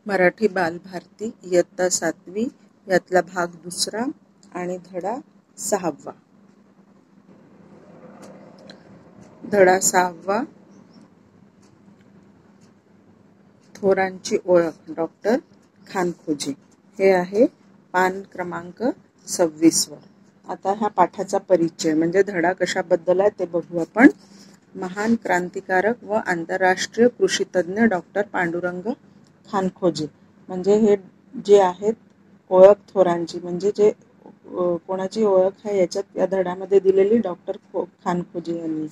मराठी बालभारती इयत्ता 7वी यातला भाग 2 आणि धडा 6वा. धडा 6वा. थोरांची ओळख. डॉक्टर खानखोजी. हे आहे पान क्रमांक 26 वर. आता ह्या पाठाचा परिचय म्हणजे धडा कशाबद्दल आहे ते बघू आपण. महान क्रांतिकारक व आंतरराष्ट्रीय कृषीतज्ञ डॉक्टर पांडुरंग खानखोजी म्हणजे हे जे आहेत ओळख थोरांची, म्हणजे जे कोणाची ओळख आहे याच्यात या धड्यामध्ये दिलेली डॉक्टर खानखोजी यांनी.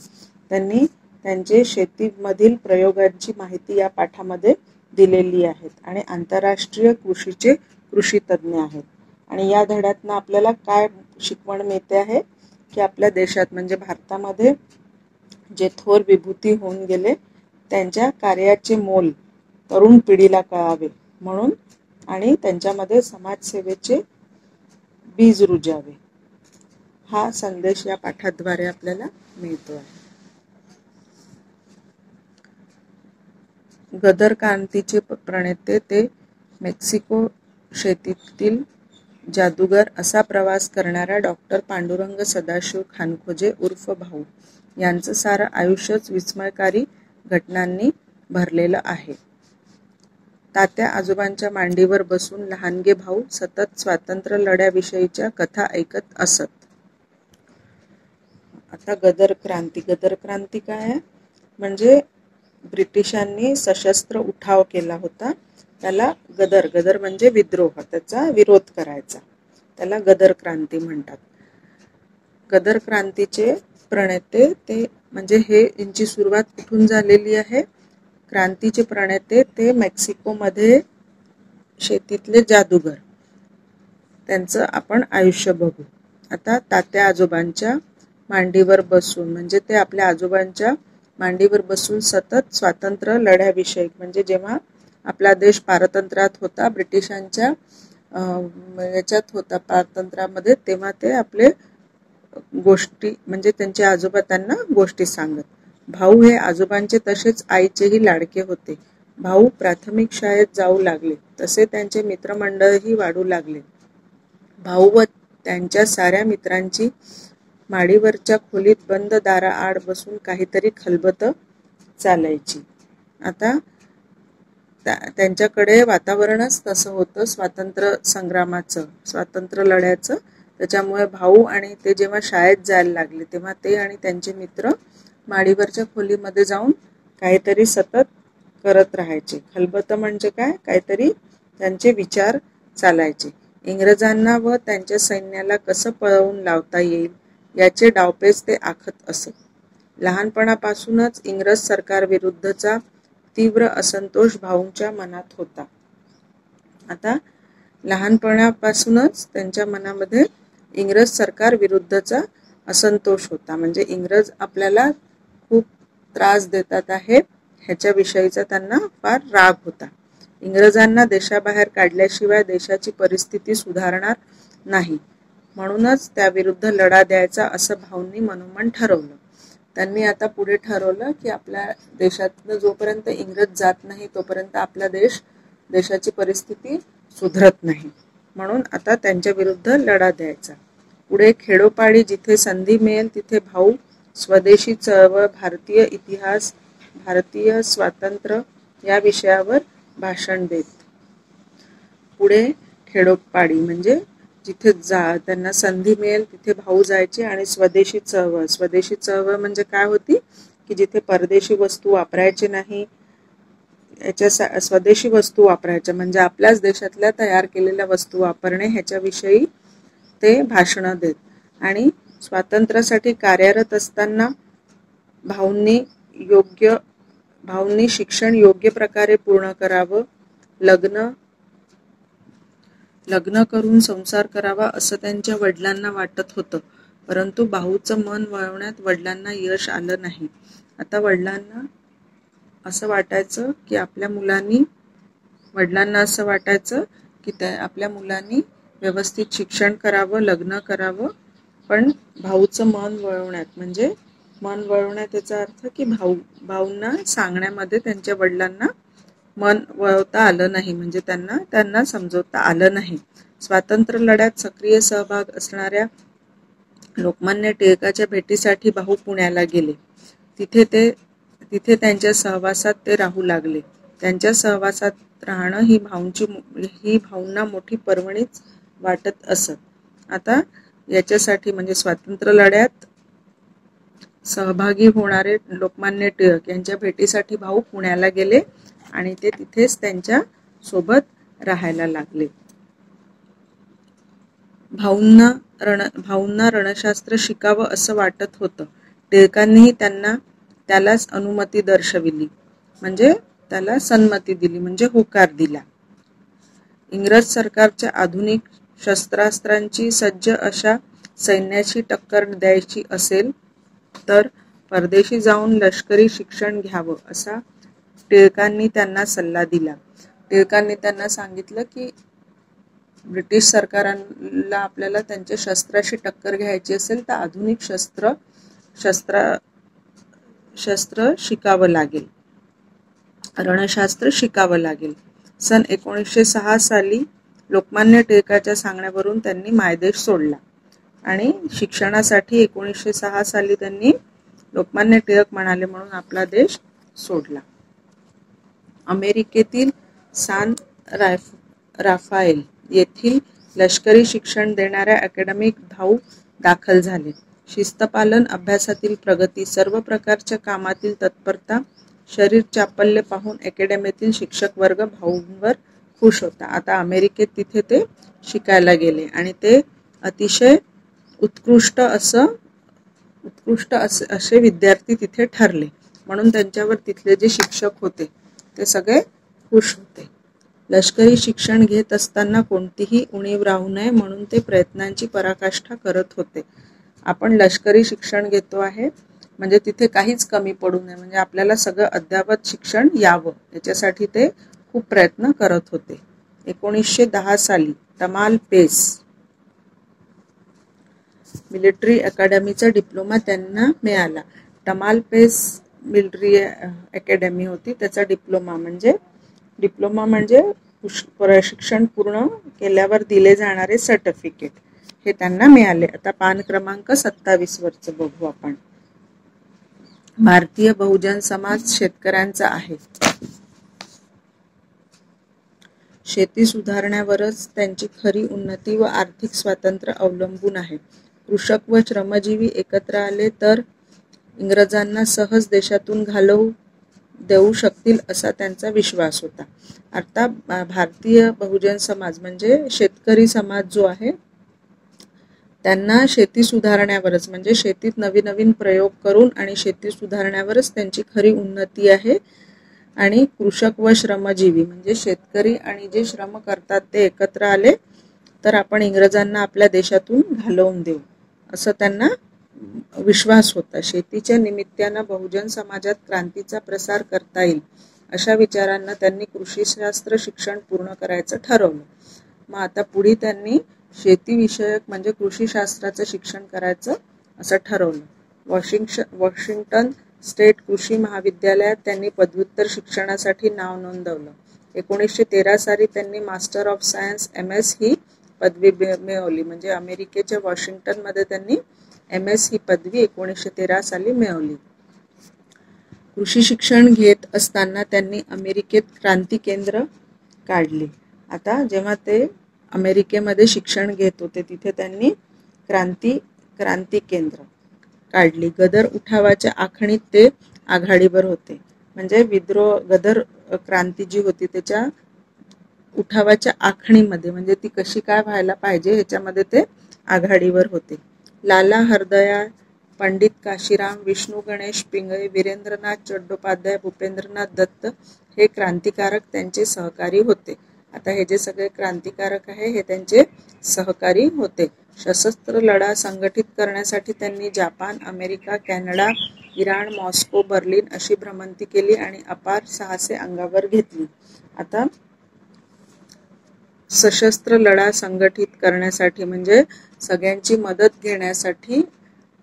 त्यांनी त्यांचे शेतीमधील प्रयोगांची माहिती या पाठामध्ये दिलेली आहेत आणि आंतरराष्ट्रीय कृषीचे कृषीतज्ञ आहेत. आणि या धड्यातनं आपल्याला काय शिकवण मिळते आहे की आपल्या देशात म्हणजे भारतामध्ये जे थोर विभूती होऊन गेले त्यांच्या कार्याचे मोल तरुण पिढीला कळावे म्हणून आणि त्यांच्यामध्ये समाजसेवेचे बीज रुजावे हा संदेश या पाठाद्वारे आपल्याला मिळतो आहे. गदर क्रांतीचे प्रणेते ते मेक्सिको शेतीतील जादूगर असा प्रवास करणाऱ्या डॉक्टर पांडुरंग सदाशिव खानखोजे उर्फ भाऊ यांचं सारं आयुष्यच विस्मयकारी घटनांनी भरलेलं आहे. तात्या आजोबांच्या मांडीवर बसून लहानगे भाऊ सतत स्वातंत्र्य लढ्याविषयीच्या कथा ऐकत असत. आता गदर क्रांती. गदर क्रांती काय आहे म्हणजे ब्रिटिशांनी सशस्त्र उठाव केला होता. त्याला गदर, गदर म्हणजे विद्रोह, त्याचा विरोध करायचा, त्याला गदर क्रांती म्हणतात. गदर क्रांतीचे प्रणेते ते म्हणजे हे यांची सुरुवात कुठून झालेली आहे. क्रांतीचे प्रणेते ते मेक्सिकोमध्ये शेतीतले जादूगर, त्यांचं आपण आयुष्य बघू. आता तात्या आजोबांच्या मांडीवर बसून म्हणजे ते आपल्या आजोबांच्या मांडीवर बसून सतत स्वातंत्र्य लढ्याविषयी म्हणजे जेव्हा आपला देश पारतंत्र्यात होता, ब्रिटिशांच्या याच्यात होता पारतंत्र्यामध्ये, तेव्हा ते आपले गोष्टी म्हणजे त्यांचे आजोबा त्यांना गोष्टी सांगत. भाऊ हे आजोबांचे तसेच आईचेही लाडके होते. भाऊ प्राथमिक शाळेत जाऊ लागले तसे त्यांचे मित्रमंडळही वाढू लागले. भाऊ व त्यांच्या साऱ्या मित्रांची माडीवरच्या खोलीत बंद दाराआड बसून काहीतरी खलबत चालायची. आता त्यांच्याकडे वातावरणच तसं होतं स्वातंत्र्य संग्रामाचं, स्वातंत्र्य लढ्याचं. त्याच्यामुळे भाऊ आणि ते जेव्हा शाळेत जायला लागले तेव्हा ते आणि त्यांचे मित्र माडीवरच्या खोलीमध्ये जाऊन काहीतरी सतत करत राहायचे. खलबत म्हणजे काय, काहीतरी त्यांचे विचार चालायचे. इंग्रजांना व त्यांच्या सैन्याला कसं पळवून लावता येईल याचे डावपेच ते आखत असत. लहानपणापासूनच इंग्रज सरकारविरुद्धचा तीव्र असंतोष भाऊंच्या मनात होता. आता लहानपणापासूनच त्यांच्या मनामध्ये इंग्रज सरकार विरुद्धचा असंतोष होता, म्हणजे इंग्रज आपल्याला खूप त्रास देतात आहे ह्याच्या विषयीचा त्यांना फार राग होता. इंग्रजांना देशाबाहेर काढल्याशिवाय देशाची परिस्थिती सुधारणार नाही म्हणूनच त्याविरुद्ध लढा द्यायचा असं भाऊंनी मनोमन ठरवलं. त्यांनी आता पुढे ठरवलं की आपल्या देशातनं जोपर्यंत इंग्रज जात नाही तोपर्यंत आपला देशाची परिस्थिती सुधरत नाही, म्हणून आता त्यांच्या विरुद्ध लढा द्यायचा. पुढे खेडोपाडी जिथे संधी मिळेल तिथे भाऊ स्वदेशी चळवळ, भारतीय इतिहास, भारतीय स्वातंत्र्य या विषयावर भाषण देत. पुढे खेडोपाडी म्हणजे जिथे त्यांना संधी मिळेल तिथे भाऊ जायचे आणि स्वदेशी चळवळ. स्वदेशी चळवळ म्हणजे काय होती की जिथे परदेशी वस्तू वापरायचे नाही, याच्या स्वदेशी वस्तू वापरायच्या म्हणजे आपल्याच देशातल्या तयार केलेल्या वस्तू वापरणे ह्याच्याविषयी ते भाषणं देत. आणि स्वातंत्र्यासाठी कार्यरत असताना भाऊंनी शिक्षण योग्य प्रकारे पूर्ण करावं, लग्न करून संसार करावा असं त्यांच्या वडिलांना वाटत होतं. परंतु भाऊचं मन वळवण्यात वडिलांना यश आलं नाही. आता वडिलांना असं वाटायचं की आपल्या मुलांनी व्यवस्थित शिक्षण करावं, लग्न करावं, पण भाऊचं मन वळवण्यात याचा अर्थ की भाऊंना सांगण्यामध्ये त्यांच्या वडिलांना मन वळवता आलं नाही, म्हणजे त्यांना समजवता आलं नाही. स्वातंत्र्य लढ्यात सक्रिय सहभाग असणाऱ्या लोकमान्य टिळकाच्या भेटीसाठी भाऊ पुण्याला गेले. तिथे त्यांच्या सहवासात ते राहू लागले. त्यांच्या सहवासात राहणं ही भाऊंना मोठी पर्वणीच वाटत असत. आता याच्यासाठी म्हणजे स्वातंत्र्य लढ्यात सहभागी होणारे लोकमान्य टिळक यांच्या भेटीसाठी भाऊ पुण्याला गेले आणि ते तिथेच त्यांच्या सोबत राहायला लागले. भाऊंना रणशास्त्र शिकावं असं वाटत होतं. टिळकांनीही त्यालाच अनुमती दर्शविली, म्हणजे त्याला संमती दिली, म्हणजे होकार दिला. इंग्रज सरकारच्या आधुनिक शस्त्रास्त्रांची सज्ज अशा सैन्याची टक्कर द्यायची असेल तर परदेशी जाऊन लष्करी शिक्षण घ्यावं असा टिळकांनी त्यांना सल्ला दिला. टिळकांनी त्यांना सांगितलं की ब्रिटिश सरकाराला आपल्याला त्यांच्या शस्त्राशी टक्कर घ्यायची असेल तर आधुनिक शस्त्र शिकावं लागेल, रणशास्त्र शिकावं लागेल. सन 1906 साली लोकमान्य टिळकाच्या सांगण्यावरून त्यांनी मायदेश सोडला आणि शिक्षणासाठी 1906 साली त्यांनी लोकमान्य टिळक म्हणाले म्हणून आपला देश सोडला. अमेरिकेतील सान राफाएल येथील लष्करी शिक्षण देणाऱ्या अकॅडमीत भाऊ दाखल झाले. शिस्तपालन, अभ्यासातील प्रगती, सर्व प्रकारच्या कामातील तत्परता, शरीर चापल्य पाहून अकॅडमीतील शिक्षक वर्ग भाऊंवर खुश होता. आता अमेरिकेत तिथे ते शिकायला गेले आणि ते अतिशय उत्कृष्ट असे विद्यार्थी तिथे ठरले, म्हणून त्यांच्यावर तिथले जे शिक्षक होते ते सगळे खुश होते. लष्करी शिक्षण घेत असताना कोणतीही उणीव राहू नये म्हणून ते प्रयत्नांची पराकाष्ठा करत होते. आपण लष्करी शिक्षण घेतो आहे म्हणजे तिथे काहीच कमी पडू नये, म्हणजे आपल्याला सगळं अद्ययावत शिक्षण यावं याच्यासाठी ते खूप प्रयत्न करत होते. 1910 साली तमाल पेस मिलिटरी अकॅडमीचा डिप्लोमा त्यांना मिळाला. तमाल पेस मिलिटरी अकॅडमी होती, त्याचा डिप्लोमा म्हणजे प्रशिक्षण पूर्ण केल्यावर दिले जाणारे सर्टिफिकेट हे त्यांना मिळाले. आता पान क्रमांक 27 वरचं बघू आपण. भारतीय बहुजन समाज शेतकऱ्यांचा आहे. शेती सुधारण्यावरच त्यांची खरी उन्नती व आर्थिक स्वातंत्र्य अवलंबून आहे. कृषक व श्रमजीवी एकत्र आले तर इंग्रजांना सहज देशातून घालवू देऊ शकतील असा त्यांचा विश्वास होता. आता भारतीय बहुजन समाज म्हणजे शेतकरी समाज जो आहे त्यांना शेती सुधारण्यावरच म्हणजे शेतीत नवीन नवीन प्रयोग करून आणि शेती सुधारण्यावरच त्यांची खरी उन्नती आहे. आणि कृषक व श्रमजीवी म्हणजे शेतकरी आणि जे श्रम करतात ते एकत्र आले तर आपण इंग्रजांना आपल्या देशातून घालवून देऊ असं त्यांना विश्वास होता. शेतीच्या निमित्तानं बहुजन समाजात क्रांतीचा प्रसार करता येईल अशा विचारांना त्यांनी कृषीशास्त्र शिक्षण पूर्ण करायचं ठरवलं. मग आता पुढे त्यांनी शेतीविषयक म्हणजे कृषीशास्त्राचं शिक्षण करायचं असं ठरवलं. वॉशिंग्टन स्टेट कृषी महाविद्यालयात त्यांनी पदव्युत्तर शिक्षणासाठी नाव नोंदवलं. 1913 साली त्यांनी मास्टर ऑफ सायन्स MS ही पदवी मिळवली, म्हणजे अमेरिकेच्या वॉशिंग्टनमध्ये त्यांनी MS ही पदवी 1913 साली मिळवली. कृषी शिक्षण घेत असताना त्यांनी अमेरिकेत क्रांती केंद्र काढली. आता जेव्हा ते अमेरिकेमध्ये शिक्षण घेत होते तिथे त्यांनी क्रांती केंद्र काढली. गदर उठावाच्या आखणीत ते आघाडीवर होते, म्हणजे गदर क्रांती जी होती त्याच्या उठावाच्या आखणीमध्ये म्हणजे ती कशी काय व्हायला पाहिजे ह्याच्यामध्ये ते आघाडीवर होते. लाला हरदयाळ, पंडित काशीराम, विष्णू गणेश पिंगळे, वीरेंद्रनाथ चट्टोपाध्याय, भूपेंद्रनाथ दत्त हे क्रांतिकारक त्यांचे सहकारी होते. आता हे जे सगळे क्रांतिकारक आहे हे त्यांचे सहकारी होते. सशस्त्र लढा संघटित करण्यासाठी त्यांनी Japan, America, Canada, Iran, Moscow, Berlin अशी भ्रमंती केली आणि अपार साहसे अंगावर घेतली. आता सशस्त्र लढा संघटित करण्यासाठी म्हणजे सगळ्यांची मदत घेण्यासाठी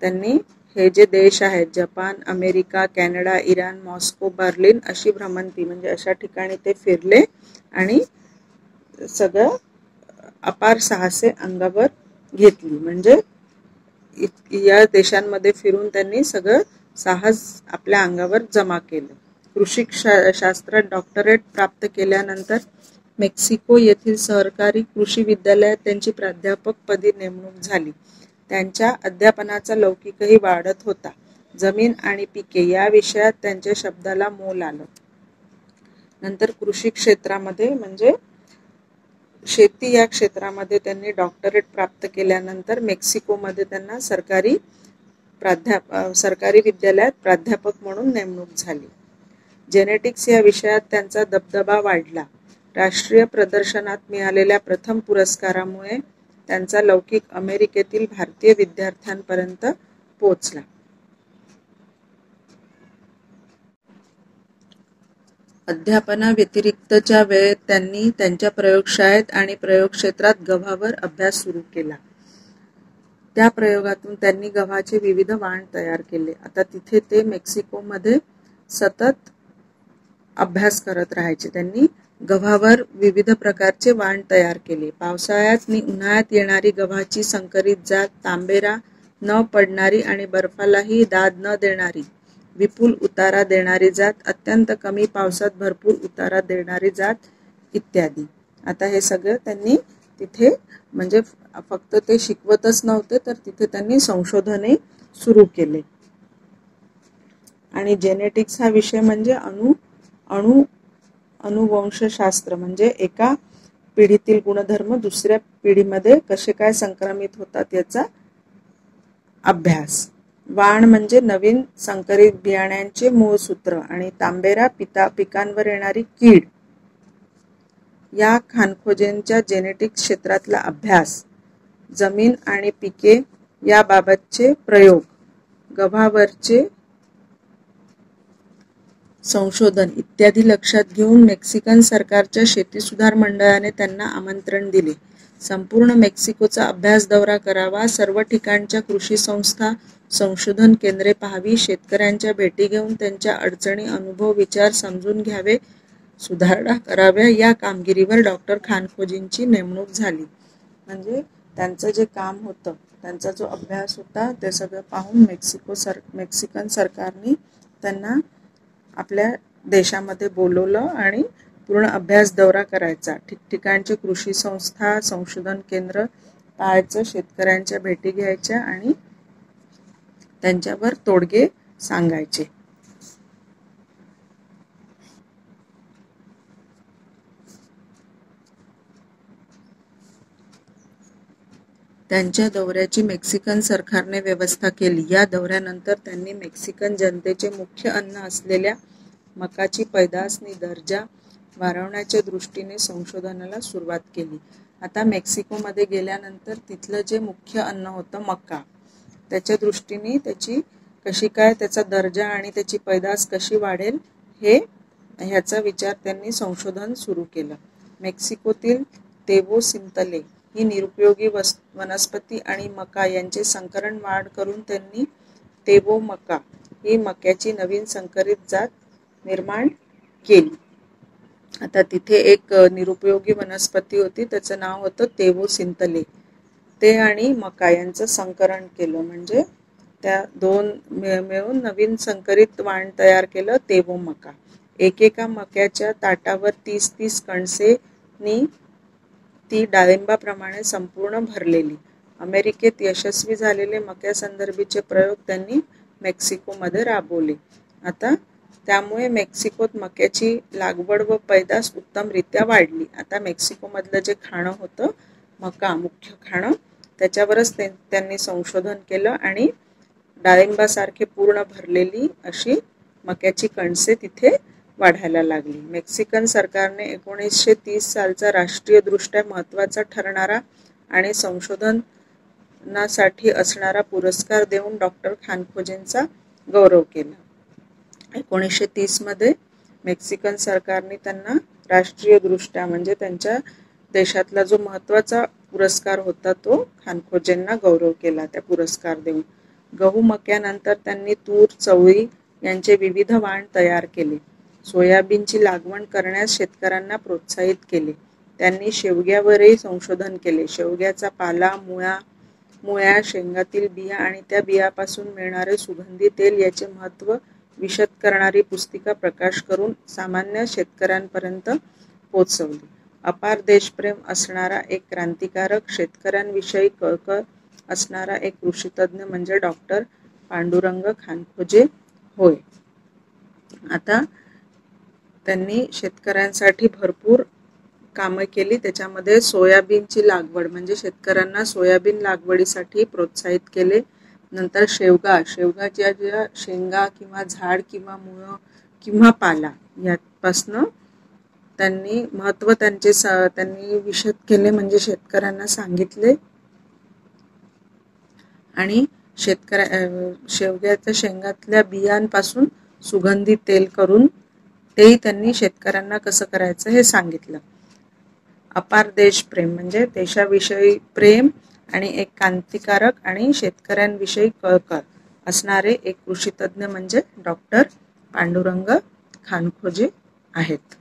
त्यांनी हे जे देश आहेत Japan, America, Canada, Iran, Moscow, Berlin अशी भ्रमंती म्हणजे अशा ठिकाणी ते फिरले आणि सगळं अपार साहसे अंगावर घेतली. म्हणजे या देशांमध्ये फिरून त्यांनी सगळं साहस आपल्या अंगावर जमा केलं. कृषी शास्त्रात डॉक्टरेट प्राप्त केल्यानंतर मेक्सिको येथील सरकारी कृषी विद्यालयात त्यांची प्राध्यापक पदी नेमणूक झाली. त्यांच्या अध्यापनाचा लौकिकही वाढत होता. जमीन आणि पिके या विषयात त्यांच्या शब्दाला मोल आलं. नंतर कृषी क्षेत्रामध्ये म्हणजे शेती या क्षेत्रामध्ये त्यांनी डॉक्टरेट प्राप्त केल्यानंतर मेक्सिकोमध्ये त्यांना सरकारी विद्यालयात प्राध्यापक म्हणून नेमणूक झाली. जेनेटिक्स या विषयात त्यांचा दबदबा वाढला. राष्ट्रीय प्रदर्शनात मिळालेल्या प्रथम पुरस्कारामुळे त्यांचा लौकिक अमेरिकेतील भारतीय विद्यार्थ्यांपर्यंत पोहोचला. अध्यापनाव्यतिरिक्तच्या वेळेत त्यांनी त्यांच्या प्रयोगशाळेत आणि प्रयोगक्षेत्रात गव्हावर अभ्यास सुरू केला. त्या प्रयोगातून त्यांनी गव्हाचे विविध वाण तयार केले. आता तिथे ते मेक्सिकोमध्ये सतत अभ्यास करत राहायचे. त्यांनी गव्हावर विविध प्रकारचे वाण तयार केले. पावसाळ्यात आणि उन्हाळ्यात येणारी गव्हाची संकरित जात, तांबेरा न पडणारी आणि बर्फालाही दाद न देणारी, विपुल उतारा देणारी जात, अत्यंत कमी पावसात भरपूर उतारा देणारी जात इत्यादी. आता हे सगळं त्यांनी तिथे म्हणजे फक्त ते शिकवतच नव्हते तर तिथे त्यांनी संशोधनही सुरू केले. आणि जेनेटिक्स हा विषय म्हणजे अनुवंशशास्त्र म्हणजे एका पिढीतील गुणधर्म दुसऱ्या पिढीमध्ये कसे काय संक्रमित होतात याचा अभ्यास. वाण म्हणजे नवीन संकरित बियाण्यांचे मूळ सूत्र आणि तांबेरा पिकांवर येणारी कीड. या खानखोजेंच्या जेनेटिक्स क्षेत्रातला अभ्यास, जमीन आणि पिके याबाबतचे प्रयोग, गव्हावरचे संशोधन इत्यादी लक्षात घेऊन मेक्सिकन सरकारच्या शेती सुधार मंडळाने त्यांना आमंत्रण दिले. संपूर्ण मेक्सिकोचा अभ्यास दौरा करावा, सर्व ठिकाणच्या कृषी संस्था, संशोधन केंद्रे पाहावी, शेतकऱ्यांच्या भेटी घेऊन त्यांच्या अडचणी, अनुभव, विचार समजून घ्यावे, सुधारणा कराव्या या कामगिरीवर डॉक्टर खानखोजींची नेमणूक झाली. म्हणजे त्यांचं जे काम होतं, त्यांचा जो अभ्यास होता ते सगळं पाहून मेक्सिकन सरकारने त्यांना आपल्या देशामध्ये बोलवलं आणि पूर्ण अभ्यास दौरा करायचा. ठिकठिकाणचे कृषी संस्था, संशोधन केंद्र पाहायचं, शेतकऱ्यांच्या भेटी घ्यायच्या आणि त्यांच्यावर तोडगे सांगायचे. त्यांच्या दौऱ्याची मेक्सिकन सरकारने व्यवस्था केली. या दौऱ्यानंतर त्यांनी मेक्सिकन जनतेचे मुख्य अन्न असलेल्या मकाची पैदासनी दर्जा वाढवण्याच्या दृष्टीने संशोधनाला सुरुवात केली. आता मेक्सिकोमध्ये गेल्यानंतर तिथलं जे मुख्य अन्न होतं मका, त्याच्या दृष्टीने त्याची कशी काय त्याचा दर्जा आणि त्याची पैदास कशी वाढेल ह्याचा विचार त्यांनी संशोधन सुरू केलं. मेक्सिकोतील तेवो सिंतले ही निरुपयोगी वनस्पती आणि मका यांचे संकरण वाढ करून त्यांनी तेवो मका ही मक्याची नवीन संकरित जात निर्माण केली. आता तिथे एक निरुपयोगी वनस्पती होती, त्याचं नाव होतं तेवो सिंतले. ते आणि मका यांचं संकरण केलं म्हणजे त्या दोन मिळून नवीन संकरित वाण तयार केलं, तेवो मका. एकेका मक्याच्या ताटावर 30-30 कणसेनी ती डाळिंबाप्रमाणे संपूर्ण भरलेली. अमेरिकेत यशस्वी झालेले मक्यासंदर्भीचे प्रयोग त्यांनी मेक्सिकोमध्ये राबवले. आता त्यामुळे मेक्सिकोत मक्याची लागवड व पैदास उत्तमरित्या वाढली. आता मेक्सिकोमधलं जे खाणं होतं मका, मुख्य खाणं, त्याच्यावरच त्यांनी संशोधन केलं आणि डाळिंबासारखे पूर्ण भरलेली अशी मक्याची कणसे तिथे वाढायला लागली. मेक्सिकन सरकारने 1930 सालचा राष्ट्रीय दृष्ट्या महत्त्वाचा ठरणारा आणि संशोधनासाठी असणारा पुरस्कार देऊन डॉक्टर खानखोजेंचा गौरव केला. 1930 मध्ये मेक्सिकन सरकारने त्यांना राष्ट्रीय दृष्ट्या म्हणजे त्यांच्या देशातला जो महत्त्वाचा पुरस्कार होता तो खानखोजेंना गौरव केला त्या पुरस्कार देऊन. गहू मक्यानंतर त्यांनी तूर, चवळी यांचे विविध वाण तयार केले. सोयाबीनची लागवड करण्यास शेतकऱ्यांना प्रोत्साहित केले. त्यांनी शेवग्यावरही संशोधन केले. शेवग्याचा पाला, मुळ्या, शेंगातील बिया आणि त्या बियापासून मिळणारे सुगंधी तेल याचे महत्त्व विशद करणारी पुस्तिका प्रकाश करून सामान्य शेतकऱ्यांपर्यंत पोचवली. अपार देशप्रेम असणारा एक क्रांतिकारक, शेतकऱ्यांविषयी कळकळ असणारा एक कृषीतज्ञ म्हणजे डॉक्टर पांडुरंग खानखोजे होय. आता त्यांनी शेतकऱ्यांसाठी भरपूर कामं केली. त्याच्यामध्ये सोयाबीनची लागवड म्हणजे शेतकऱ्यांना सोयाबीन लागवडीसाठी प्रोत्साहित केले. नंतर शेवगाच्या ज्या शेंगा किंवा झाड किंवा मुळं किंवा पाला यापासनं त्यांनी त्यांनी विशद केले म्हणजे शेतकऱ्यांना सांगितले. आणि शेवग्याच्या शेंगातल्या बियांपासून सुगंधी तेल करून तेही त्यांनी शेतकऱ्यांना कसं करायचं हे सांगितलं. अपार देशप्रेम म्हणजे देशाविषयी प्रेम आणि एक क्रांतिकारक आणि शेतकऱ्यांविषयी कळकळ असणारे एक कृषीतज्ञ म्हणजे डॉक्टर पांडुरंग खानखोजे आहेत.